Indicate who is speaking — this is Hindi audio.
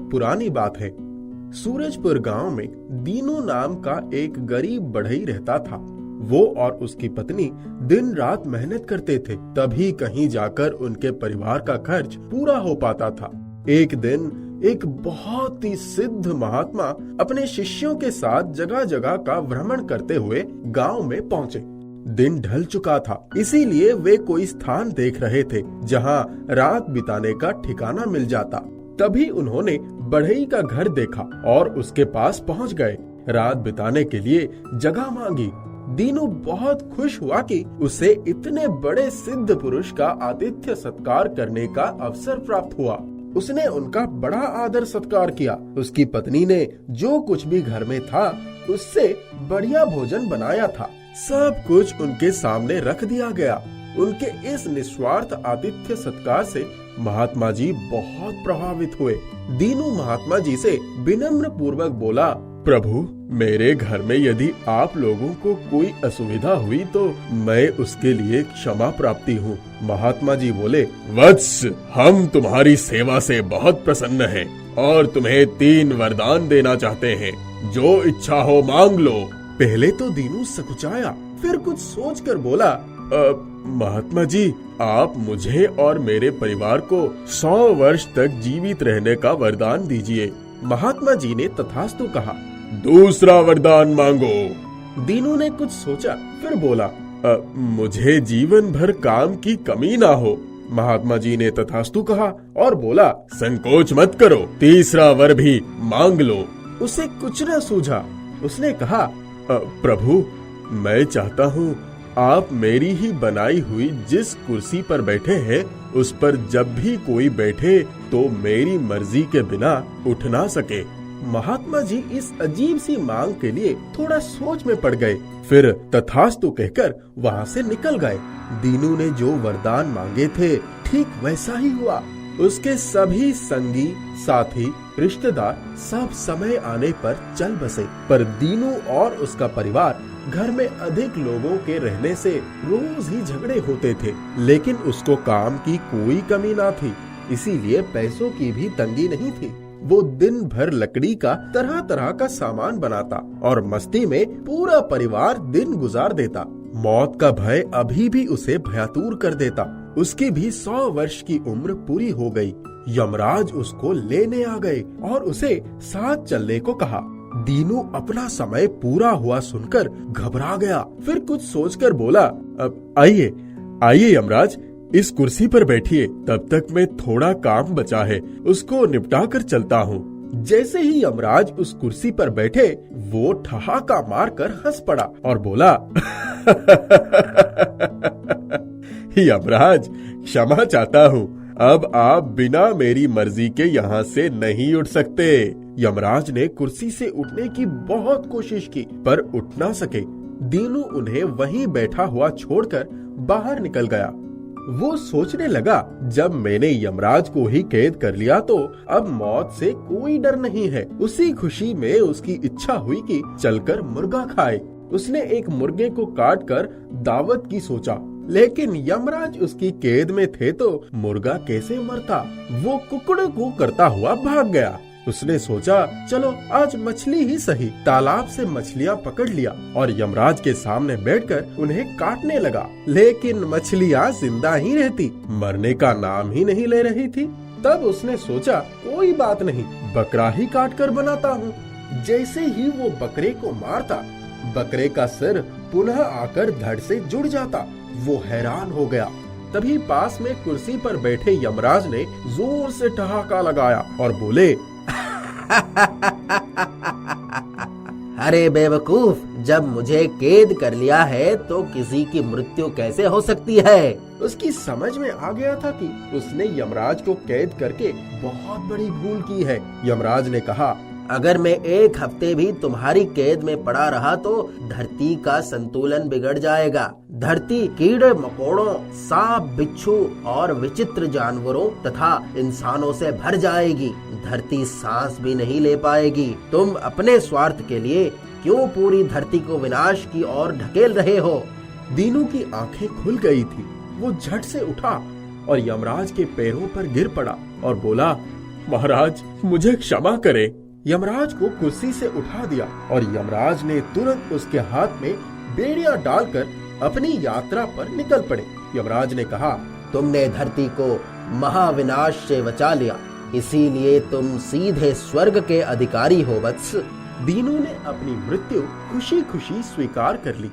Speaker 1: बहुत पुरानी बात है। सूरजपुर गांव में दीनू नाम का एक गरीब बढ़ई रहता था। वो और उसकी पत्नी दिन रात मेहनत करते थे, तभी कहीं जाकर उनके परिवार का खर्च पूरा हो पाता था। एक दिन एक बहुत ही सिद्ध महात्मा अपने शिष्यों के साथ जगह जगह का भ्रमण करते हुए गांव में पहुंचे। दिन ढल चुका था, इसीलिए वे कोई स्थान देख रहे थे जहां रात बिताने का ठिकाना मिल जाता। तभी उन्होंने बढ़ई का घर देखा और उसके पास पहुंच गए। रात बिताने के लिए जगह मांगी। दीनू बहुत खुश हुआ कि उसे इतने बड़े सिद्ध पुरुष का आतिथ्य सत्कार करने का अवसर प्राप्त हुआ। उसने उनका बड़ा आदर सत्कार किया। उसकी पत्नी ने जो कुछ भी घर में था उससे बढ़िया भोजन बनाया था। सब कुछ उनके सामने रख दिया गया। उनके इस निस्वार्थ आतिथ्य सत्कार से महात्मा जी बहुत प्रभावित हुए। दीनू महात्मा जी से विनम्र पूर्वक बोला, प्रभु, मेरे घर में यदि आप लोगों को कोई असुविधा हुई तो मैं उसके लिए क्षमा प्राप्ति हूँ। महात्मा जी बोले, वत्स, हम तुम्हारी सेवा से बहुत प्रसन्न हैं और तुम्हें 3 वरदान देना चाहते हैं। जो इच्छा हो मांग लो। पहले तो दीनू सकुचाया, फिर कुछ सोचकर बोला, महात्मा जी, आप मुझे और मेरे परिवार को 100 वर्ष तक जीवित रहने का वरदान दीजिए। महात्मा जी ने तथास्तु कहा। दूसरा वरदान मांगो। दीनू ने कुछ सोचा, फिर बोला, मुझे जीवन भर काम की कमी ना हो। महात्मा जी ने तथास्तु कहा और बोला, संकोच मत करो, तीसरा वर भी मांग लो। उसे कुछ न सूझा। उसने कहा, प्रभु, मैं चाहता हूँ आप मेरी ही बनाई हुई जिस कुर्सी पर बैठे हैं उस पर जब भी कोई बैठे तो मेरी मर्जी के बिना उठ ना सके। महात्मा जी इस अजीब सी मांग के लिए थोड़ा सोच में पड़ गए, फिर तथास्तु कहकर वहाँ से निकल गए। दीनू ने जो वरदान मांगे थे ठीक वैसा ही हुआ। उसके सभी संगी, साथी, रिश्तेदार सब समय आने पर चल बसे, पर दीनू और उसका परिवार घर में अधिक लोगों के रहने से रोज ही झगड़े होते थे। लेकिन उसको काम की कोई कमी ना थी, इसीलिए पैसों की भी तंगी नहीं थी। वो दिन भर लकड़ी का तरह तरह का सामान बनाता और मस्ती में पूरा परिवार दिन गुजार देता। मौत का भय अभी भी उसे भयातुर कर देता। उसकी भी 100 वर्ष की उम्र पूरी हो गई। यमराज उसको लेने आ गए और उसे साथ चलने को कहा। दीनू अपना समय पूरा हुआ सुनकर घबरा गया, फिर कुछ सोचकर बोला, आइए आइए यमराज, इस कुर्सी पर बैठिए, तब तक मैं थोड़ा काम बचा है उसको निपटा कर चलता हूँ। जैसे ही यमराज उस कुर्सी पर बैठे वो ठहाका मारकर हंस पड़ा और बोला, यमराज, क्षमा चाहता हूँ, अब आप बिना मेरी मर्जी के यहाँ से नहीं उठ सकते। यमराज ने कुर्सी से उठने की बहुत कोशिश की पर उठ ना सके। दीनू उन्हें वहीं बैठा हुआ छोड़कर बाहर निकल गया। वो सोचने लगा, जब मैंने यमराज को ही कैद कर लिया तो अब मौत से कोई डर नहीं है। उसी खुशी में उसकी इच्छा हुई कि चलकर मुर्गा खाए। उसने एक मुर्गे को काटकर दावत की सोचा, लेकिन यमराज उसकी कैद में थे तो मुर्गा कैसे मरता। वो कुकड़ू कू करता हुआ भाग गया। उसने सोचा, चलो आज मछली ही सही। तालाब से मछलियाँ पकड़ लिया और यमराज के सामने बैठकर उन्हें काटने लगा, लेकिन मछलियाँ जिंदा ही रहती, मरने का नाम ही नहीं ले रही थी। तब उसने सोचा, कोई बात नहीं, बकरा ही काट कर बनाता हूँ। जैसे ही वो बकरे को मारता, बकरे का सिर पुनः आकर धड़ से जुड़ जाता। वो हैरान हो गया। तभी पास में कुर्सी पर बैठे यमराज ने जोर से ठहाका लगाया और बोले,
Speaker 2: अरे बेवकूफ, जब मुझे कैद कर लिया है तो किसी की मृत्यु कैसे हो सकती है।
Speaker 1: उसकी समझ में आ गया था कि उसने यमराज को कैद करके बहुत बड़ी भूल की है। यमराज ने कहा,
Speaker 2: अगर मैं 1 हफ्ते भी तुम्हारी कैद में पड़ा रहा तो धरती का संतुलन बिगड़ जाएगा। धरती कीड़े मकोड़ों, सांप, बिच्छू और विचित्र जानवरों तथा इंसानों से भर जाएगी। धरती सांस भी नहीं ले पाएगी। तुम अपने स्वार्थ के लिए क्यों पूरी धरती को विनाश की ओर ढकेल रहे हो।
Speaker 1: दीनू की आंखें खुल गई थी। वो झट से उठा और यमराज के पैरों पर गिर पड़ा और बोला, महाराज मुझे क्षमा करें। यमराज को कुर्सी से उठा दिया और यमराज ने तुरंत उसके हाथ में बेड़ियां डालकर अपनी यात्रा पर निकल पड़े। यमराज ने कहा,
Speaker 2: तुमने धरती को महाविनाश से बचा लिया, इसीलिए तुम सीधे स्वर्ग के अधिकारी हो वत्स।
Speaker 1: दीनू ने अपनी मृत्यु खुशी खुशी स्वीकार कर ली